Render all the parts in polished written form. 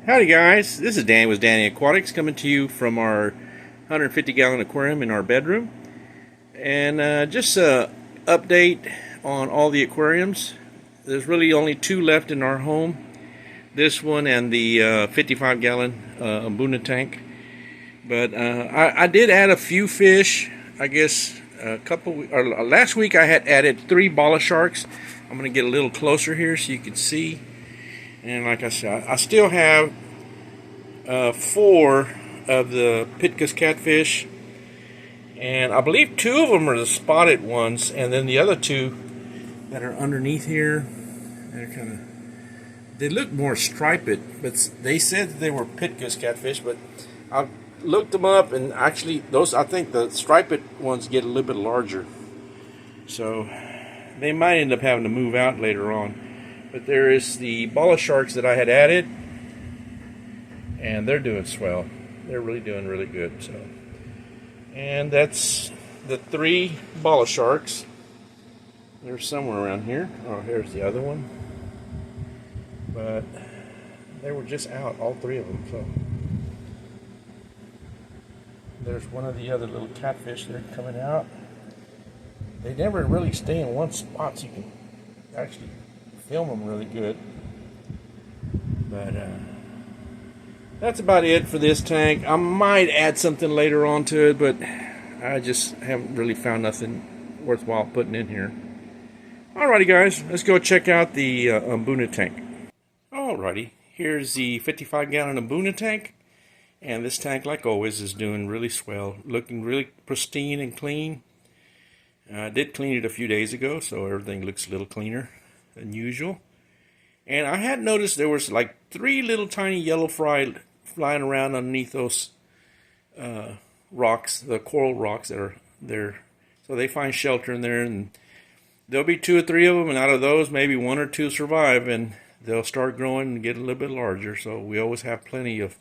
Howdy guys, this is Dan with Danny Aquatics coming to you from our 150-gallon aquarium in our bedroom. And just a update on all the aquariums. There's really only two left in our home. This one and the 55-gallon Mbuna tank. But I did add a few fish. I guess last week I had added 3 bala sharks. I'm going to get a little closer here so you can see. And like I said, I still have 4 of the Pitkus catfish, and I believe 2 of them are the spotted ones, and then the other 2 that are underneath here, they look more striped, but they said that they were Pitkus catfish, but I looked them up, and actually I think the striped ones get a little bit larger, so they might end up having to move out later on. But there is the bala sharks that I had added, and they're doing swell. They're really doing really good. So, and that's the 3 bala sharks. They're somewhere around here. Oh, here's the other one. But they were just out, all 3 of them. So there's one of the other little catfish there coming out. They never really stay in one spot, so you can actually film them really good. But that's about it for this tank. I might add something later on to it, but I just haven't really found nothing worthwhile putting in here. Alrighty guys, let's go check out the Mbuna tank. Alrighty, here's the 55-gallon Mbuna tank, and this tank, like always, is doing really swell, looking really pristine and clean. I did clean it a few days ago, so everything looks a little cleaner than usual. And I had noticed there was like 3 little tiny yellow fry flying around underneath those rocks, the coral rocks that are there. So they find shelter in there, and there'll be 2 or 3 of them, and out of those maybe 1 or 2 survive, and they'll start growing and get a little bit larger. So we always have plenty of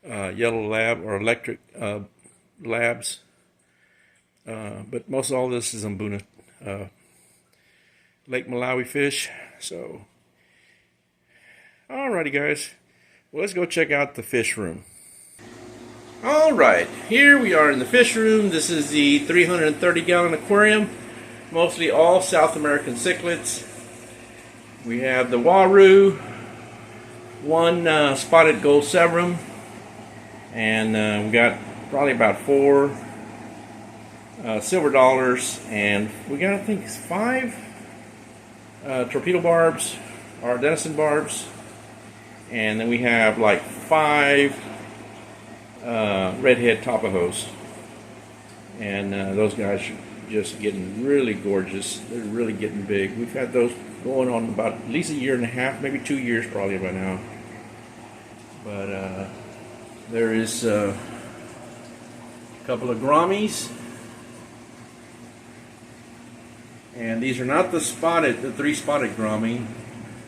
yellow lab or electric labs, but most all this is Mbuna Lake Malawi fish. So alrighty guys, well, let's go check out the fish room. Alright, here we are in the fish room. This is the 330-gallon aquarium, mostly all South American cichlids. We have the Waru, 1 spotted gold severum, and we got probably about 4 silver dollars, and we got, I think, 5 torpedo barbs, or denison barbs, and then we have like 5 redhead tapajos, and those guys are just getting really gorgeous. They're really getting big. We've had those going on about at least 1.5 years, maybe 2 years probably by now. But there is a couple of grammies. And these are not the 3 spotted Grammy.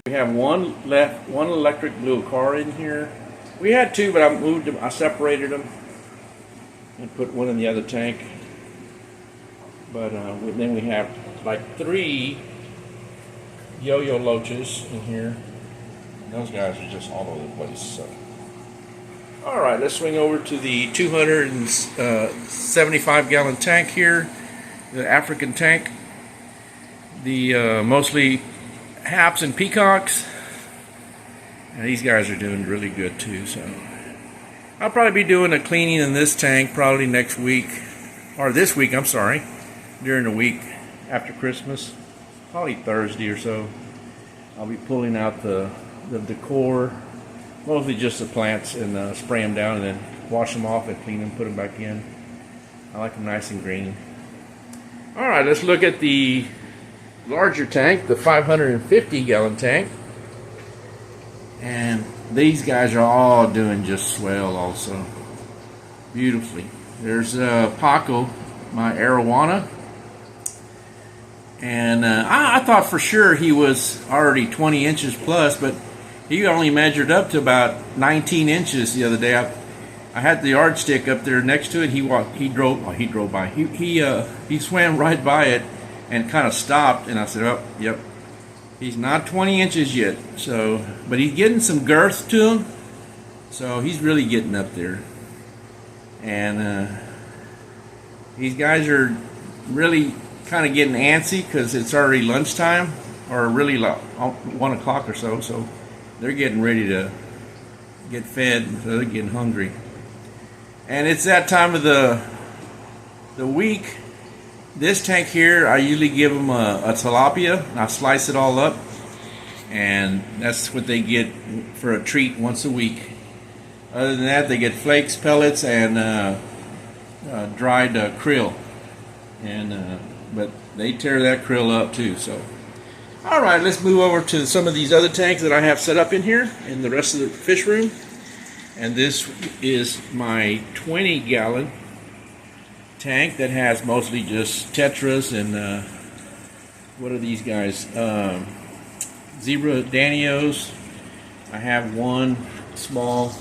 We have 1 left, 1 electric blue car in here. We had 2, but I moved them, I separated them and put 1 in the other tank. But then we have like 3 yo-yo loaches in here. And those guys are just all over the place. So, alright, let's swing over to the 275-gallon tank here, the African tank. The mostly haps and peacocks, and these guys are doing really good too. So I'll probably be doing a cleaning in this tank probably next week, or this week, I'm sorry, during the week after Christmas, probably Thursday or so. I'll be pulling out the decor, mostly just the plants, and spray them down and then wash them off and clean them, put them back in. I like them nice and green. Alright, let's look at the larger tank, the 550-gallon tank, and these guys are all doing just swell also, beautifully. There's Paco, my arowana, and I thought for sure he was already 20 inches plus, but he only measured up to about 19 inches the other day. I had the yardstick up there next to it. He swam right by it and kind of stopped, and I said, oh, yep, He's not 20 inches yet, so, but he's getting some girth to him. So he's really getting up there. And these guys are really kind of getting antsy because it's already lunchtime, or really 1 o'clock or so. So they're getting ready to get fed, so they're getting hungry. And it's that time of the week. This tank here, I usually give them a tilapia, and I slice it all up, and that's what they get for a treat once a week. Other than that, they get flakes, pellets, and dried krill. And but they tear that krill up too. So, all right, let's move over to some of these other tanks that I have set up in here in the rest of the fish room. And this is my 20-gallon tank that has mostly just tetras and what are these guys? Zebra Danios. I have one small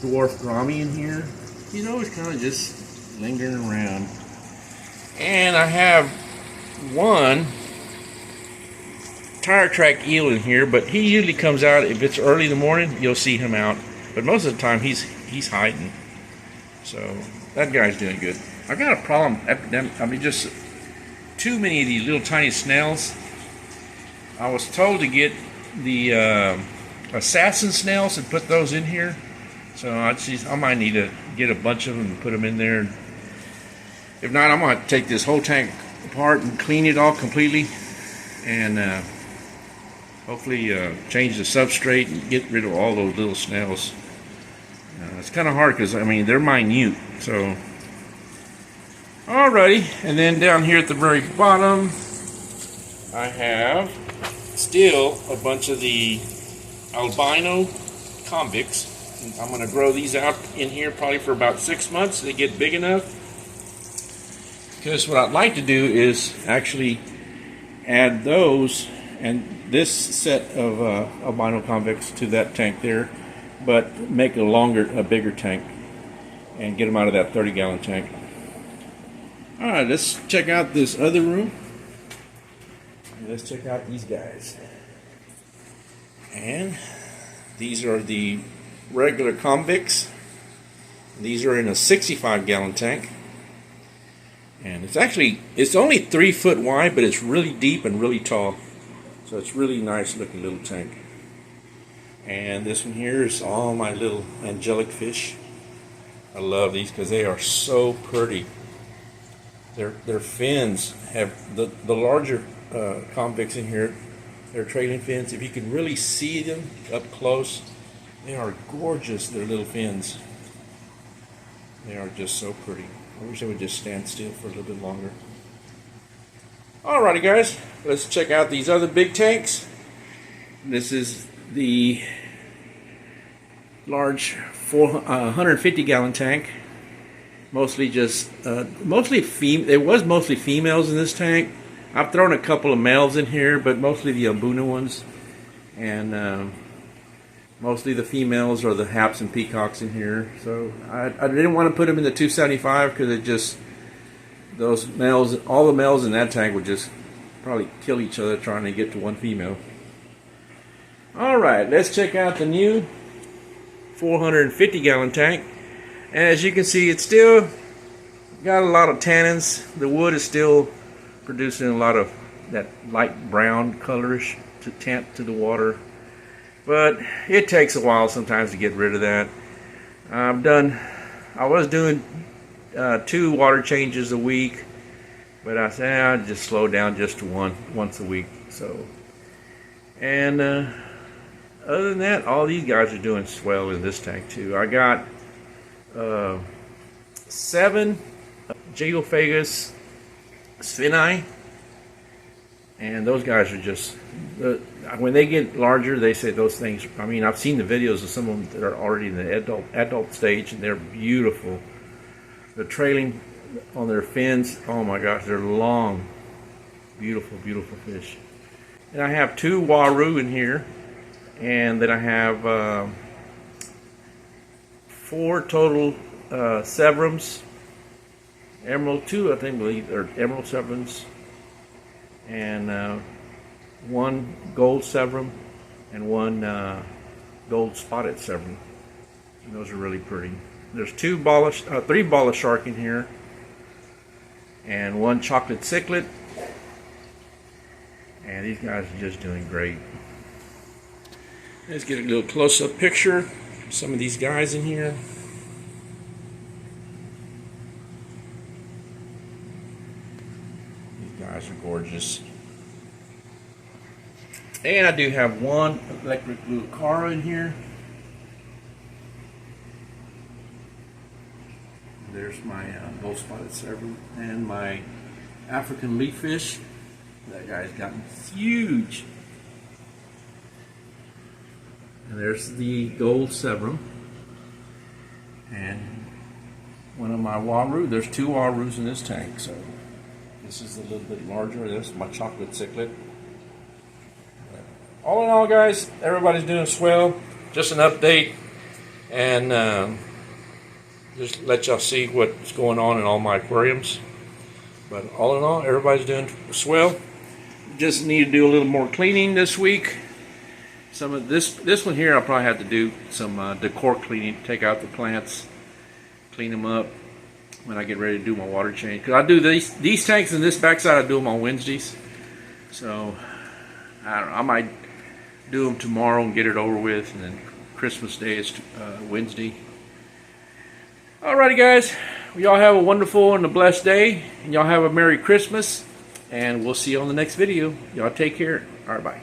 dwarf Grammy in here. He's always kind of just lingering around. And I have one tire track eel in here, but he usually comes out if it's early in the morning. You'll see him out, but most of the time he's hiding. So that guy's doing good. I got a problem. I mean, just too many of these little tiny snails. I was told to get the assassin snails and put those in here. So I might need to get a bunch of them and put them in there. If not, I'm going to take this whole tank apart and clean it all completely, and hopefully change the substrate and get rid of all those little snails. It's kind of hard because, I mean, they're minute. So, alrighty, and then down here at the very bottom, I have still a bunch of the albino convicts. I'm going to grow these out in here probably for about 6 months. They get big enough. Because what I'd like to do is actually add those and this set of albino convicts to that tank there, but make a bigger tank and get them out of that 30-gallon tank. Alright, let's check out this other room. Let's check out these guys. And these are the regular convicts. These are in a 65-gallon tank, and it's only 3 foot wide, but it's really deep and really tall, so it's really nice looking little tank. And this one here is all my little angelic fish. I love these because they are so pretty. Their fins have the larger convicts in here. They're trailing fins. If you can really see them up close, they are gorgeous, their little fins. They are just so pretty. I wish they would just stand still for a little bit longer. Alrighty guys, let's check out these other big tanks. This is the large 150-gallon tank. Mostly just, there was mostly females in this tank. I've thrown a couple of males in here, but mostly the Abuna ones. And mostly the females or the haps and peacocks in here. So I didn't want to put them in the 275 because it just, those males, all the males in that tank would just probably kill each other trying to get to one female. Alright, let's check out the new 450-gallon tank. And as you can see, it's still got a lot of tannins. The wood is still producing a lot of that light brown colorish to tint to the water. But it takes a while sometimes to get rid of that. I was doing 2 water changes a week, but I said I'd just slow down just to once a week. So, and other than that, all these guys are doing swell in this tank too. I got 7 Geophagus spini, and those guys are just, when they get larger, they say those things, I mean, I've seen the videos of some of them that are already in the adult stage, and they're beautiful. The trailing on their fins, oh my gosh, they're long, beautiful, beautiful fish. And I have 2 Waru in here, and then I have 4 total Severums, Emerald 2, I think, or Emerald Severums, and 1 gold Severum, and 1 gold spotted several. And those are really pretty. There's three ball of shark in here, and one chocolate cichlid. And these guys are just doing great. Let's get a little close-up picture of some of these guys in here. These guys are gorgeous. And I do have one electric blue cara in here. There's my gold spotted several and my African leaf fish. That guy's gotten huge. And there's the gold severum. And one of my waru. There's two warus in this tank. So this is a little bit larger. This is my chocolate cichlid. All in all, guys, everybody's doing swell. Just an update. And just let y'all see what's going on in all my aquariums. But all in all, everybody's doing swell. Just need to do a little more cleaning this week. Some of this one here, I'll probably have to do some decor cleaning, take out the plants, clean them up when I get ready to do my water change. Because I do these tanks and this backside, I do them on Wednesdays. So I don't know, I might do them tomorrow and get it over with, and then Christmas Day is Wednesday. Alrighty, guys, y'all have a wonderful and a blessed day, and y'all have a Merry Christmas, and we'll see you on the next video. Y'all take care. Alright, bye.